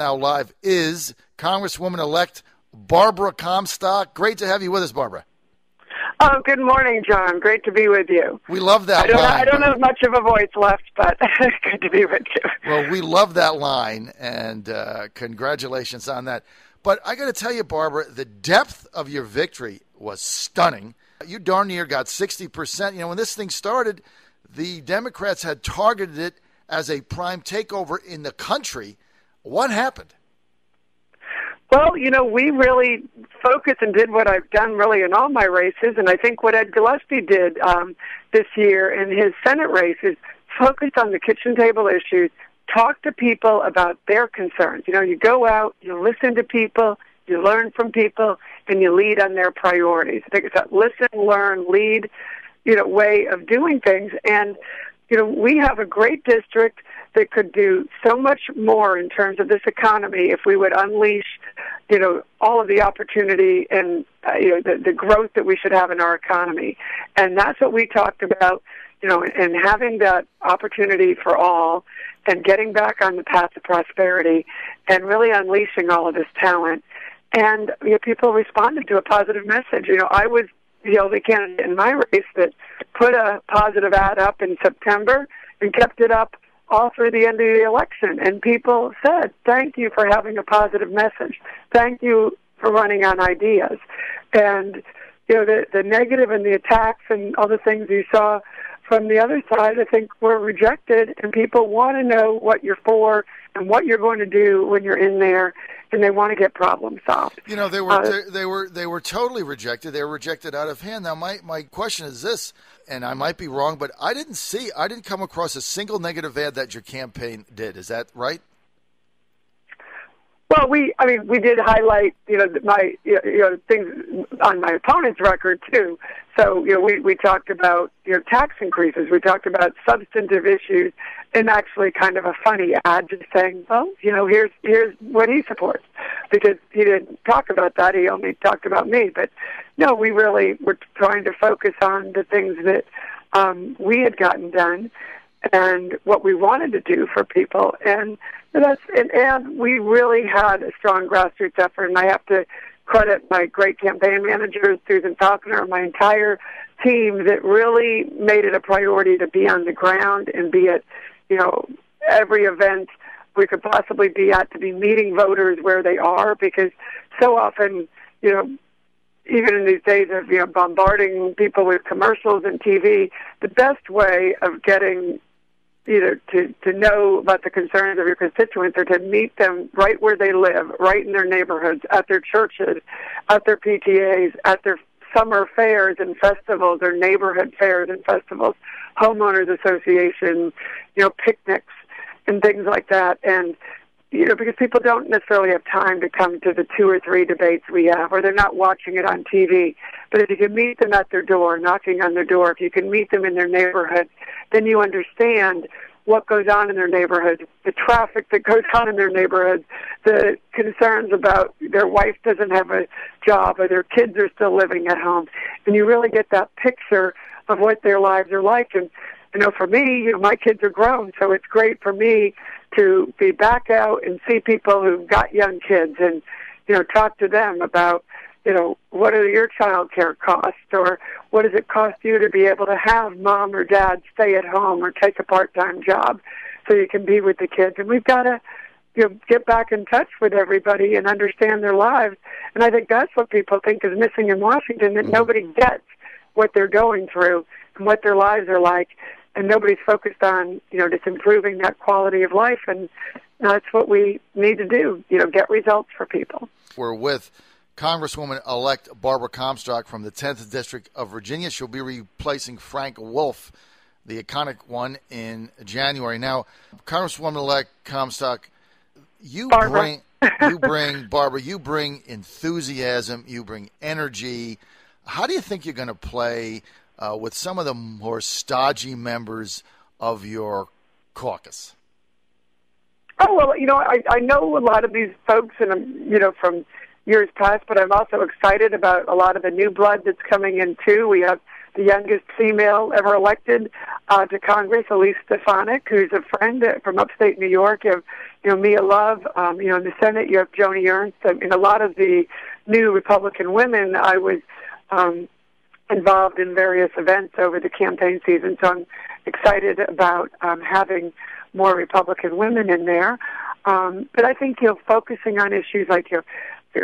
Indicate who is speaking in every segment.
Speaker 1: Now live is Congresswoman-elect Barbara Comstock. Great to have you with us, Barbara.
Speaker 2: Oh, good morning, John. Great to be with you.
Speaker 1: We love that line.
Speaker 2: I don't have much of a voice left, but good to be with you.
Speaker 1: Well, we love that line, and congratulations on that. But I got to tell you, Barbara, the depth of your victory was stunning. You darn near got 60%. You know, when this thing started, the Democrats had targeted it as a prime takeover in the country. What happened?
Speaker 2: Well, you know, we really focused and did what I've done really in all my races, and I think what Ed Gillespie did this year in his Senate race is focused on the kitchen table issues, talk to people about their concerns. You know, you go out, you listen to people, you learn from people, and you lead on their priorities. I think it's that listen, learn, lead, you know, way of doing things. And, you know, we have a great district that could do so much more in terms of this economy if we would unleash, you know, all of the opportunity and, you know, the growth that we should have in our economy. And that's what we talked about, you know, and having that opportunity for all and getting back on the path to prosperity and really unleashing all of this talent. And, you know, people responded to a positive message. You know, I was the only candidate in my race that put a positive ad up in September and kept it up all through the end of the election. And people said, thank you for having a positive message. Thank you for running on ideas. And, you know, the negative and the attacks and all the things you saw from the other side, I think, were rejected. And people want to know what you're for and what you're going to do when you're in there, and they want to get problems solved.
Speaker 1: You know, they were totally rejected. They were rejected out of hand. Now, my question is this, and I might be wrong, but I didn't come across a single negative ad that your campaign did. Is that right?
Speaker 2: Well, we did highlight, you know, my, you know, things on my opponent's record too. So, you know, we talked about, you know, tax increases. We talked about substantive issues, and actually kind of a funny ad just saying, well, you know, here's what he supports, because he didn't talk about that. He only talked about me. But no, we really were trying to focus on the things that we had gotten done and what we wanted to do for people. And we really had a strong grassroots effort, and I have to credit my great campaign manager, Susan Falconer, and my entire team that really made it a priority to be on the ground and be at, you know, every event we could possibly be at, to be meeting voters where they are, because so often, you know, even in these days of, you know, bombarding people with commercials and TV, the best way of getting either to know about the concerns of your constituents or to meet them right where they live, right in their neighborhoods, at their churches, at their PTAs, at their summer fairs and festivals or neighborhood fairs and festivals, homeowners association, you know, picnics and things like that. And, you know, because people don't necessarily have time to come to the 2 or 3 debates we have, or they're not watching it on TV. But if you can meet them at their door, knocking on their door, if you can meet them in their neighborhood, then you understand what goes on in their neighborhood, the traffic that goes on in their neighborhood, the concerns about their wife doesn't have a job or their kids are still living at home. And you really get that picture of what their lives are like. And, you know, for me, you know, my kids are grown, so it's great for me to be back out and see people who've got young kids and, you know, talk to them about, you know, what are your child care costs, or what does it cost you to be able to have mom or dad stay at home or take a part-time job so you can be with the kids. And we've got to, you know, get back in touch with everybody and understand their lives. And I think that's what people think is missing in Washington, that nobody gets what they're going through and what their lives are like. And nobody's focused on, you know, just improving that quality of life. And that's what we need to do, you know, get results for people.
Speaker 1: We're with Congresswoman-elect Barbara Comstock from the 10th District of Virginia. She'll be replacing Frank Wolf, the iconic one, in January. Now, Congresswoman-elect Comstock, you bring enthusiasm, you bring energy. How do you think you're going to play with some of the more stodgy members of your caucus?
Speaker 2: Oh, well, you know, I know a lot of these folks, and, you know, from years past, but I'm also excited about a lot of the new blood that's coming in, too. We have the youngest female ever elected to Congress, Elise Stefanik, who's a friend from upstate New York. You have, Mia Love. In the Senate, you have Joni Ernst. I mean, a lot of the new Republican women, I was involved in various events over the campaign season, so I'm excited about having more Republican women in there. But I think, focusing on issues like,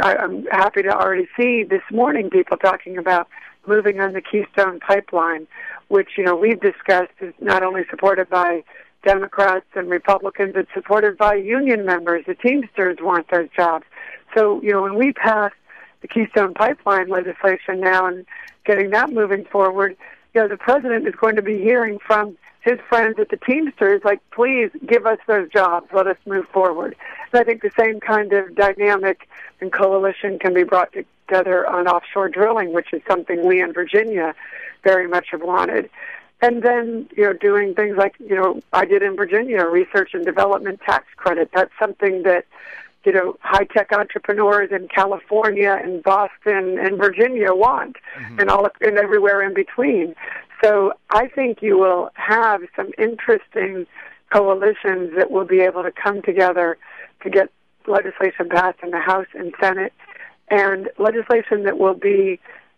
Speaker 2: I'm happy to already see this morning people talking about moving on the Keystone Pipeline, which, we've discussed is not only supported by Democrats and Republicans, it's supported by union members. The Teamsters want those jobs. So, when we pass the Keystone Pipeline legislation now and getting that moving forward, the president is going to be hearing from his friends at the Teamsters, like, please give us those jobs, let us move forward. And I think the same kind of dynamic and coalition can be brought together on offshore drilling, which is something we in Virginia very much have wanted. And then, doing things like, I did in Virginia, research and development tax credit. That's something that, high-tech entrepreneurs in California and Boston and Virginia want, and everywhere in between. So I think you will have some interesting coalitions that will be able to come together to get legislation passed in the House and Senate, and legislation that will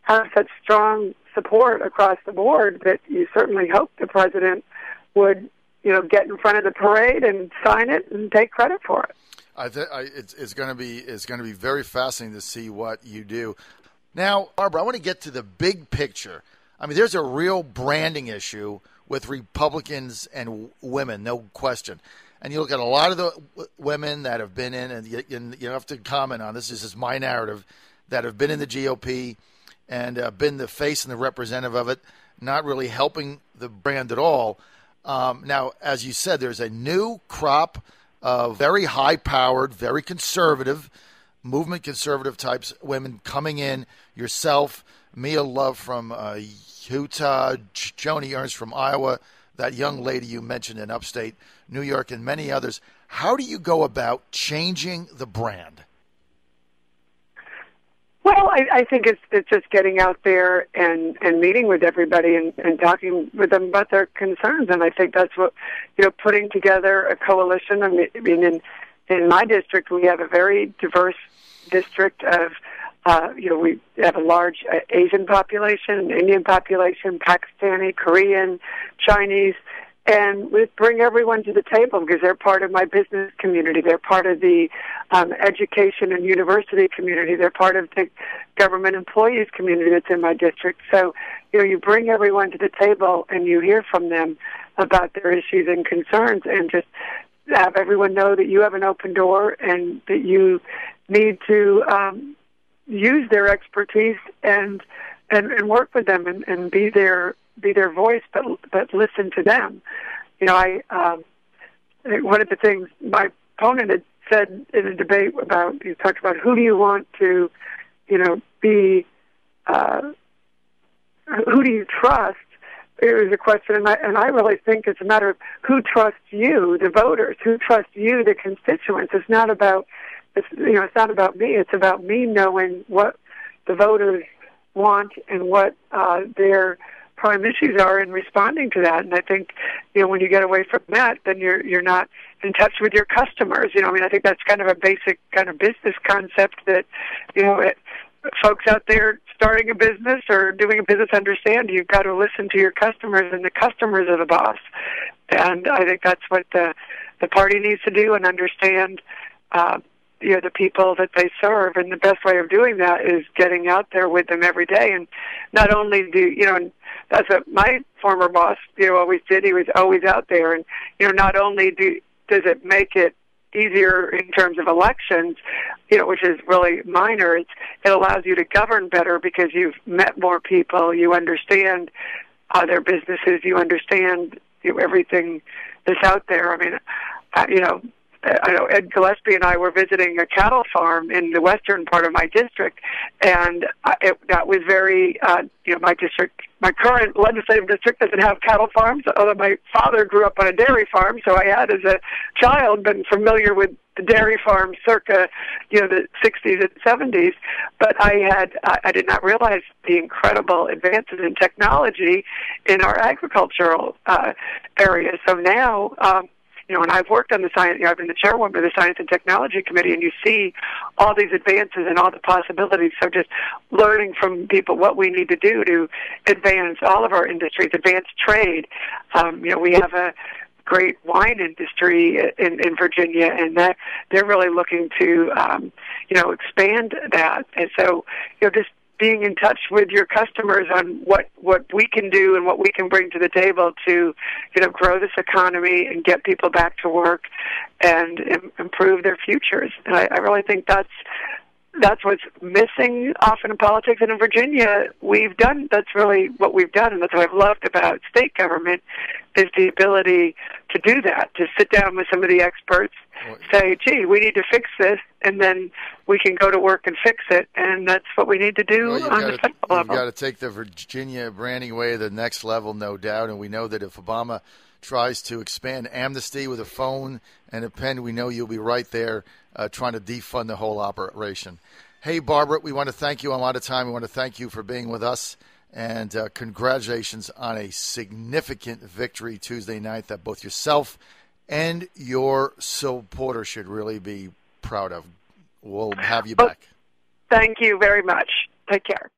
Speaker 2: have such strong support across the board that you certainly hope the president would, get in front of the parade and sign it and take credit for it.
Speaker 1: It's going to be very fascinating to see what you do. Now, Barbara, I want to get to the big picture. I mean, there's a real branding issue with Republicans and women, no question. And you look at a lot of the women that have been in, and you have to comment on this. This is my narrative, that have been in the GOP and been the face and the representative of it, not really helping the brand at all. Now, as you said, there's a new crop of very high-powered, very conservative, movement conservative types, women coming in, yourself, Mia Love from Utah, Joni Ernst from Iowa, that young lady you mentioned in upstate New York, and many others. How do you go about changing the brand?
Speaker 2: Well, I think it's just getting out there and meeting with everybody and talking with them about their concerns. And I think that's what, putting together a coalition. I mean, in my district, we have a very diverse district of, we have a large Asian population, Indian population, Pakistani, Korean, Chinese, and we bring everyone to the table because they're part of my business community. They're part of the education and university community. They're part of the government employees community that's in my district. So, you bring everyone to the table and you hear from them about their issues and concerns, and just have everyone know that you have an open door and that you need to use their expertise and work with them and be their voice, but listen to them. One of the things my opponent had said in a debate about, he talked about who do you want to, be, who do you trust? It was a question, and I really think it's a matter of who trusts you, the voters, who trust you, the constituents. It's not about, it's not about me. It's about me knowing what the voters want and what their prime issues are in responding to that. And I think, when you get away from that, then you're not in touch with your customers. I think that's kind of a basic kind of business concept that, folks out there starting a business or doing a business understand. You've got to listen to your customers, and the customers are the boss. And I think that's what the party needs to do, and understand the people that they serve. And the best way of doing that is getting out there with them every day. And not only and that's what my former boss, always did. He was always out there. And, not only does it make it easier in terms of elections, which is really minor, it allows you to govern better because you've met more people, you understand their businesses, you understand everything that's out there. I mean, I know Ed Gillespie and I were visiting a cattle farm in the western part of my district, and that was very, my district, my current legislative district doesn't have cattle farms, although my father grew up on a dairy farm, so I had, as a child, been familiar with the dairy farm circa, the 60s and 70s, but I did not realize the incredible advances in technology in our agricultural area. So now, and I've worked on the science, I've been the chairwoman of the Science and Technology Committee, and you see all these advances and all the possibilities. So just learning from people what we need to do to advance all of our industries, advance trade. We have a great wine industry in Virginia, and that they're really looking to, expand that. And so, just being in touch with your customers on what we can do and what we can bring to the table to, grow this economy and get people back to work and improve their futures. And I really think that's what's missing often in politics. And in Virginia, that's really what we've done, and that's what I've loved about state government, is the ability to do that, to sit down with some of the experts, say, gee, we need to fix this, and then we can go to work and fix it, and that's what we need to do on the federal level.
Speaker 1: You've got to take the Virginia branding way to the next level, no doubt, and we know that if Obama tries to expand amnesty with a phone and a pen, we know you'll be right there trying to defund the whole operation. Hey, Barbara, we want to thank you a lot of time. We want to thank you for being with us, and congratulations on a significant victory Tuesday night that both yourself and your supporters should really be proud of. We'll have you back.
Speaker 2: Thank you very much. Take care.